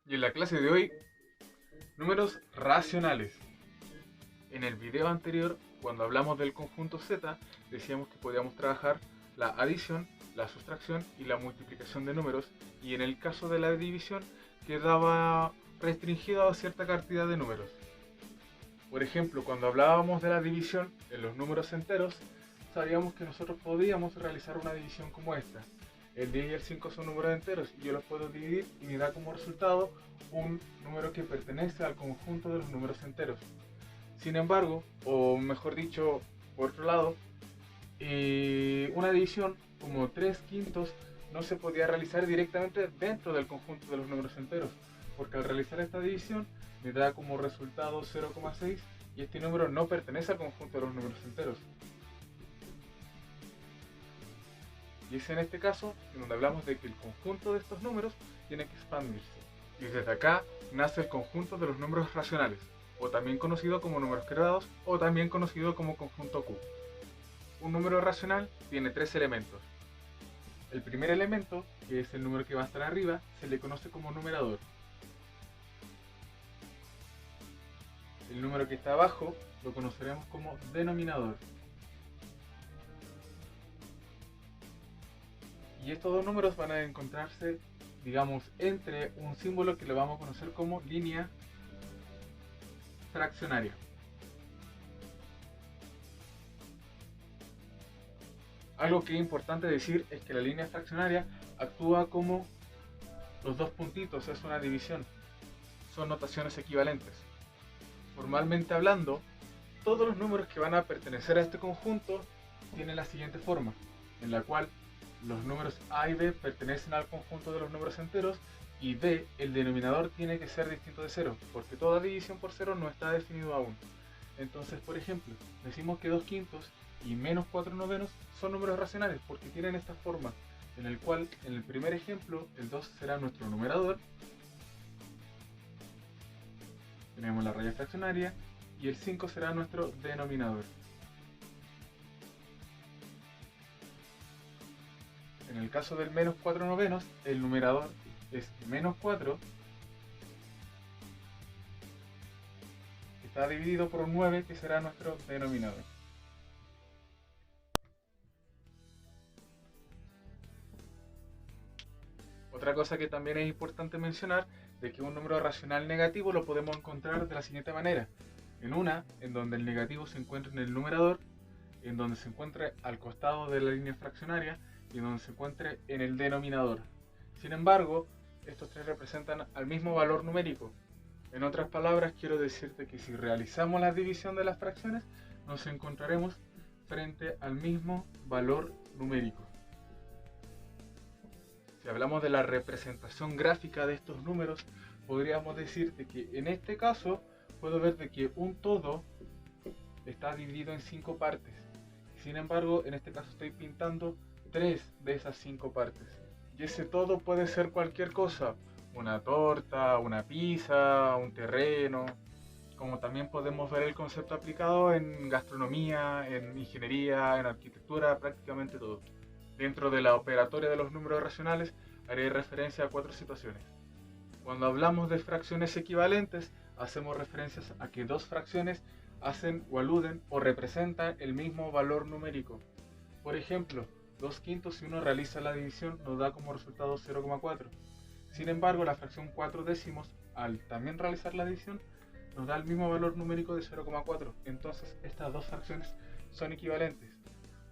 Y en la clase de hoy, números racionales. En el video anterior, cuando hablamos del conjunto Z, decíamos que podíamos trabajar la adición, la sustracción y la multiplicación de números, y en el caso de la división quedaba restringido a cierta cantidad de números. Por ejemplo, cuando hablábamos de la división en los números enteros, sabíamos que nosotros podíamos realizar una división como esta. El 10 y el 5 son números enteros y yo los puedo dividir y me da como resultado un número que pertenece al conjunto de los números enteros. Sin embargo, o mejor dicho, por otro lado, una división como 3 quintos no se podía realizar directamente dentro del conjunto de los números enteros, porque al realizar esta división me da como resultado 0,6 y este número no pertenece al conjunto de los números enteros. Y es en este caso en donde hablamos de que el conjunto de estos números tiene que expandirse. Y desde acá nace el conjunto de los números racionales, o también conocido como números quebrados, o también conocido como conjunto Q. Un número racional tiene tres elementos. El primer elemento, que es el número que va a estar arriba, se le conoce como numerador. El número que está abajo lo conoceremos como denominador. Y estos dos números van a encontrarse, digamos, entre un símbolo que lo vamos a conocer como línea fraccionaria. Algo que es importante decir es que la línea fraccionaria actúa como los dos puntitos, es una división. Son notaciones equivalentes. Formalmente hablando, todos los números que van a pertenecer a este conjunto tienen la siguiente forma, en la cual los números A y B pertenecen al conjunto de los números enteros y B, el denominador tiene que ser distinto de 0, porque toda división por 0 no está definido aún. Entonces, por ejemplo, decimos que 2 quintos y menos 4 novenos son números racionales porque tienen esta forma, en el cual en el primer ejemplo el 2 será nuestro numerador, tenemos la raya fraccionaria, y el 5 será nuestro denominador. En el caso del menos 4 novenos, el numerador es menos 4, que está dividido por un 9, que será nuestro denominador. Otra cosa que también es importante mencionar es que un número racional negativo lo podemos encontrar de la siguiente manera. En donde el negativo se encuentra en el numerador, en donde se encuentre al costado de la línea fraccionaria y en donde se encuentre en el denominador. Sin embargo, estos tres representan al mismo valor numérico. En otras palabras, quiero decirte que si realizamos la división de las fracciones, nos encontraremos frente al mismo valor numérico. Si hablamos de la representación gráfica de estos números, podríamos decirte que en este caso puedo ver de que un todo está dividido en 5 partes. Sin embargo, en este caso estoy pintando 3 de esas 5 partes. Y ese todo puede ser cualquier cosa, una torta, una pizza, un terreno, como también podemos ver el concepto aplicado en gastronomía, en ingeniería, en arquitectura, prácticamente todo. Dentro de la operatoria de los números racionales haré referencia a 4 situaciones. Cuando hablamos de fracciones equivalentes, hacemos referencias a que dos fracciones hacen o aluden o representan el mismo valor numérico. Por ejemplo, 2 quintos si uno realiza la división nos da como resultado 0,4. Sin embargo, la fracción 4 décimos, al también realizar la división, nos da el mismo valor numérico de 0,4. Entonces, estas dos fracciones son equivalentes.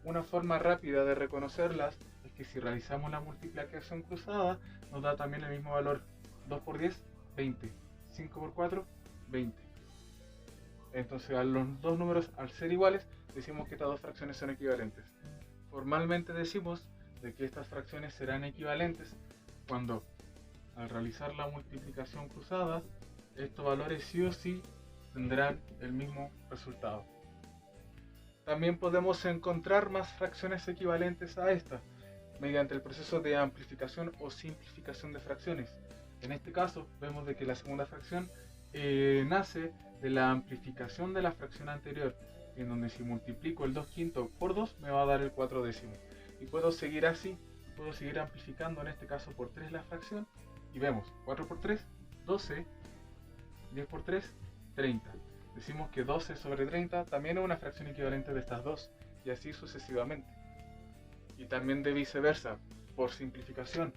Una forma rápida de reconocerlas es que si realizamos la multiplicación cruzada, nos da también el mismo valor. 2 por 10, 20. 5 por 4, 20. Entonces, a los dos números, al ser iguales, decimos que estas dos fracciones son equivalentes. Formalmente decimos de que estas fracciones serán equivalentes cuando, al realizar la multiplicación cruzada, estos valores sí o sí tendrán el mismo resultado. También podemos encontrar más fracciones equivalentes a esta mediante el proceso de amplificación o simplificación de fracciones. En este caso vemos de que la segunda fracción nace de la amplificación de la fracción anterior, en donde si multiplico el 2 quintos por 2 me va a dar el 4 décimo. Y puedo seguir así, puedo seguir amplificando en este caso por 3 la fracción y vemos 4 por 3, 12, 10 por 3, 30. Decimos que 12 sobre 30 también es una fracción equivalente de estas dos, y así sucesivamente. Y también de viceversa, por simplificación,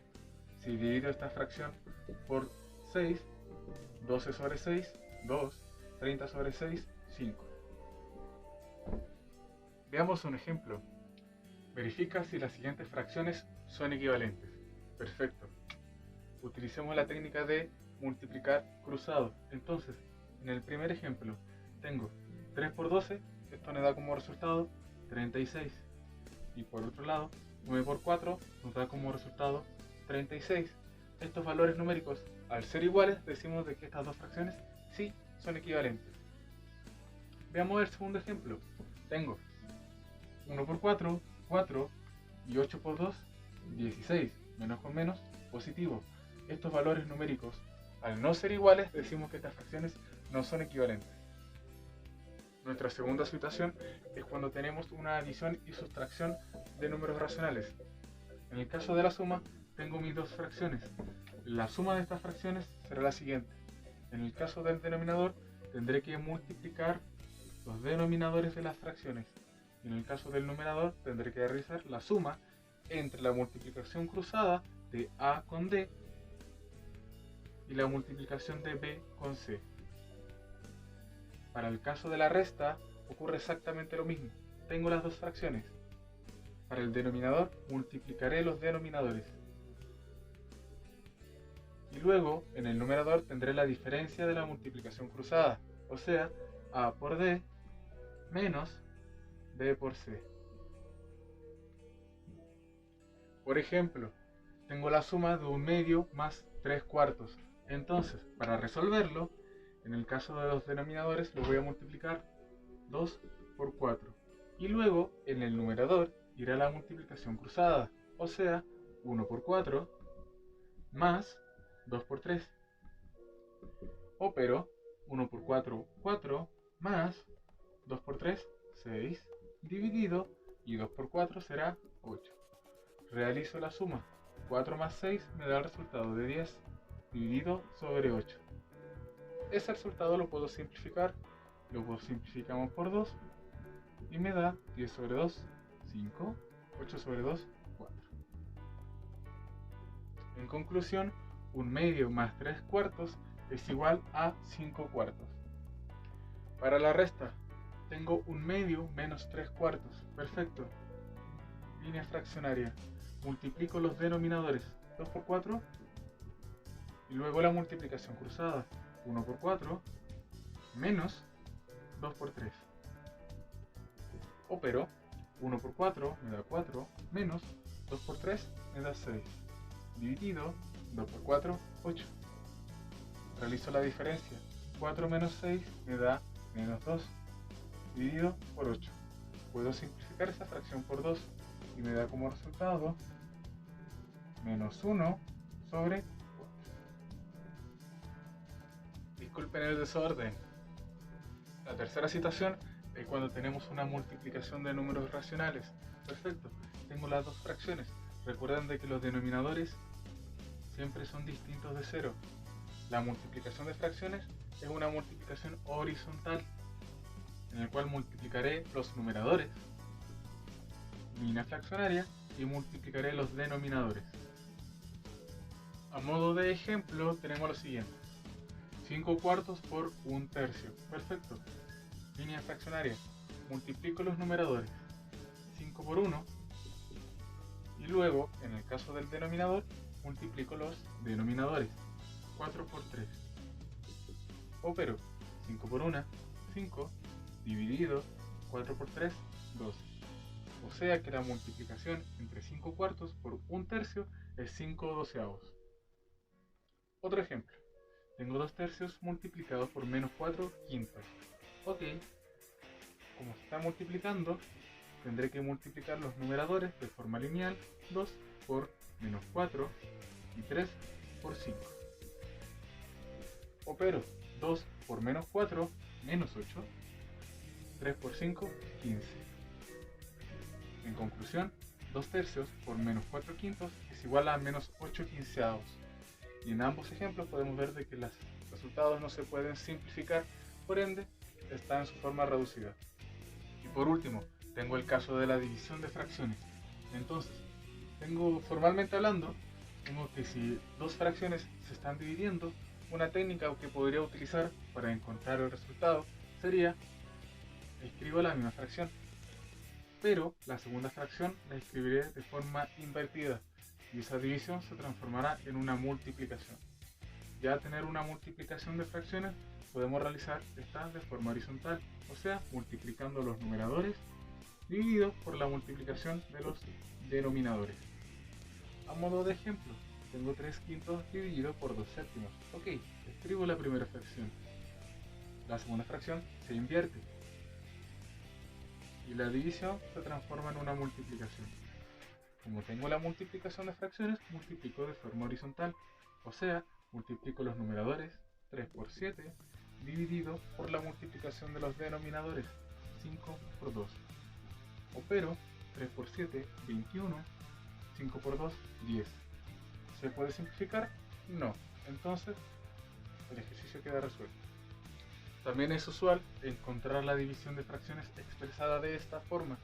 si divido esta fracción por 6, 12 sobre 6, 2, 30 sobre 6, 5. Veamos un ejemplo. Verifica si las siguientes fracciones son equivalentes. Perfecto. Utilicemos la técnica de multiplicar cruzado. Entonces, en el primer ejemplo, tengo 3 por 12, esto nos da como resultado 36. Y por otro lado, 9 por 4 nos da como resultado 36. Estos valores numéricos, al ser iguales, decimos de que estas dos fracciones sí son equivalentes. Veamos el segundo ejemplo. Tengo 1 por 4, 4, y 8 por 2, 16. Menos con menos, positivo. Estos valores numéricos, al no ser iguales, decimos que estas fracciones no son equivalentes. Nuestra segunda situación es cuando tenemos una adición y sustracción de números racionales. En el caso de la suma, tengo mis dos fracciones. La suma de estas fracciones será la siguiente. En el caso del denominador, tendré que multiplicar los denominadores de las fracciones. Y en el caso del numerador, tendré que realizar la suma entre la multiplicación cruzada de A con D y la multiplicación de B con C. Para el caso de la resta, ocurre exactamente lo mismo. Tengo las dos fracciones. Para el denominador, multiplicaré los denominadores. Y luego, en el numerador, tendré la diferencia de la multiplicación cruzada, o sea, A por D menos B por C. Por ejemplo, tengo la suma de 1/2 más 3/4. Entonces, para resolverlo, en el caso de los denominadores, lo voy a multiplicar 2 por 4. Y luego, en el numerador, irá la multiplicación cruzada, o sea, 1 por 4 más 2 por 3. O pero, 1 por 4, 4, más 2 por 3, 6, dividido, y 2 por 4 será 8. Realizo la suma. 4 más 6 me da el resultado de 10, dividido sobre 8. Ese resultado lo puedo simplificar. Luego simplificamos por 2 y me da 10 sobre 2, 5, 8 sobre 2, 4. En conclusión, 1/2 más 3/4 es igual a 5/4. Para la resta, tengo 1/2 menos 3/4. Perfecto. Línea fraccionaria. Multiplico los denominadores. 2 por 4. Y luego la multiplicación cruzada. 1 por 4 menos 2 por 3. O pero, 1 por 4 me da 4, menos 2 por 3 me da 6. Dividido, 2 por 4, 8. Realizo la diferencia. 4 menos 6 me da menos 2. Dividido por 8. Puedo simplificar esa fracción por 2 y me da como resultado menos 1 sobre 4. Disculpen el desorden. La tercera situación es cuando tenemos una multiplicación de números racionales. Perfecto, tengo las dos fracciones. Recuerden de que los denominadores siempre son distintos de 0. La multiplicación de fracciones es una multiplicación horizontal, en el cual multiplicaré los numeradores, línea fraccionaria, y multiplicaré los denominadores. A modo de ejemplo tenemos lo siguiente: 5/4 por 1/3. Perfecto. Línea fraccionaria. Multiplico los numeradores. 5 por 1. Y luego, en el caso del denominador, multiplico los denominadores. 4 por 3. O pero, 5 por 1, 5, dividido, 4 por 3, 12. O sea que la multiplicación entre 5/4 por 1/3 es 5/12. Otro ejemplo. Tengo 2/3 multiplicado por menos 4/5. Ok. Como se está multiplicando, tendré que multiplicar los numeradores de forma lineal. 2 por menos 4 y 3 por 5. O pero, 2 por menos 4, menos 8. 3 por 5, 15. En conclusión, 2/3 por menos 4/5 es igual a menos 8/15. Y en ambos ejemplos podemos ver de que los resultados no se pueden simplificar, por ende, está en su forma reducida. Y por último, tengo el caso de la división de fracciones. Entonces, formalmente hablando, tengo que si dos fracciones se están dividiendo, una técnica que podría utilizar para encontrar el resultado sería, escribo la misma fracción, pero la segunda fracción la escribiré de forma invertida y esa división se transformará en una multiplicación. Ya tener una multiplicación de fracciones, podemos realizar esta de forma horizontal, o sea, multiplicando los numeradores dividido por la multiplicación de los denominadores. A modo de ejemplo, tengo 3/5 dividido por 2/7. Ok, escribo la primera fracción. La segunda fracción se invierte y la división se transforma en una multiplicación. Como tengo la multiplicación de fracciones, multiplico de forma horizontal, o sea, multiplico los numeradores 3 por 7 dividido por la multiplicación de los denominadores 5 por 2. Opero 3 por 7, 21, 5 por 2, 10. ¿Se puede simplificar? No. Entonces, el ejercicio queda resuelto. También es usual encontrar la división de fracciones expresada de esta forma.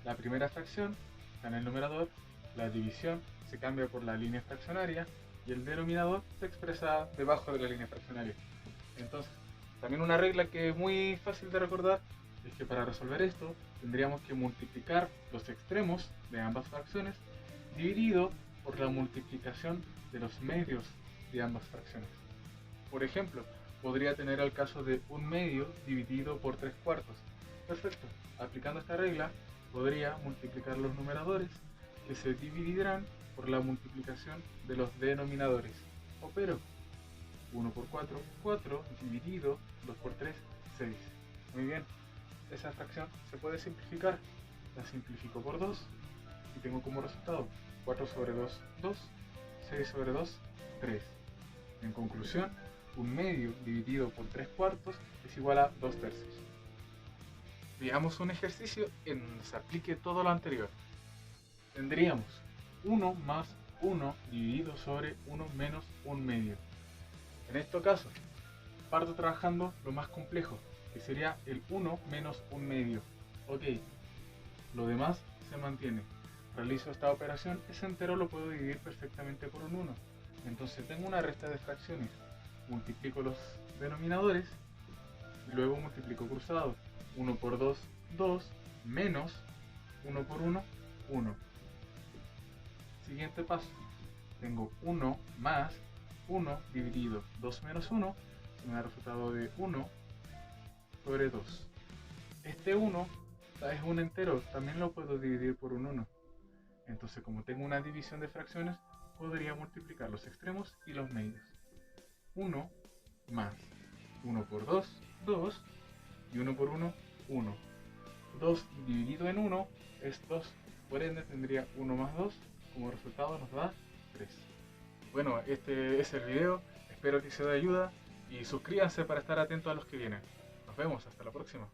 La primera fracción está en el numerador, la división se cambia por la línea fraccionaria y el denominador se expresa debajo de la línea fraccionaria. Entonces, también una regla que es muy fácil de recordar es que para resolver esto tendríamos que multiplicar los extremos de ambas fracciones dividido por la multiplicación de los medios de ambas fracciones. Por ejemplo, podría tener el caso de 1/2 dividido por 3/4. Perfecto, aplicando esta regla podría multiplicar los numeradores que se dividirán por la multiplicación de los denominadores. Opero 1 por 4, 4 dividido 2 por 3, 6. Muy bien, esa fracción se puede simplificar. La simplifico por 2 y tengo como resultado 4 sobre 2, 2, 6 sobre 2, 3. En conclusión, 1/2 dividido por 3/4 es igual a 2/3. Veamos un ejercicio en donde se aplique todo lo anterior. Tendríamos 1 más 1 dividido sobre 1 menos 1/2. En este caso, parto trabajando lo más complejo, que sería el 1 menos 1/2. Ok, lo demás se mantiene. Realizo esta operación, ese entero lo puedo dividir perfectamente por un 1. Entonces tengo una resta de fracciones. Multiplico los denominadores y luego multiplico cruzado. 1 por 2, 2, menos 1 por 1, 1. Siguiente paso. Tengo 1 más 1 dividido 2 menos 1, me da el resultado de 1 sobre 2. Este 1 es un entero, también lo puedo dividir por un 1. Entonces, como tengo una división de fracciones, podría multiplicar los extremos y los medios. 1 más 1 por 2, 2, y 1 por 1, 1. 2 dividido en 1 es 2, por ende tendría 1 más 2, como resultado nos da 3. Bueno, este es el video, espero que sea de ayuda y suscríbanse para estar atentos a los que vienen. Nos vemos, hasta la próxima.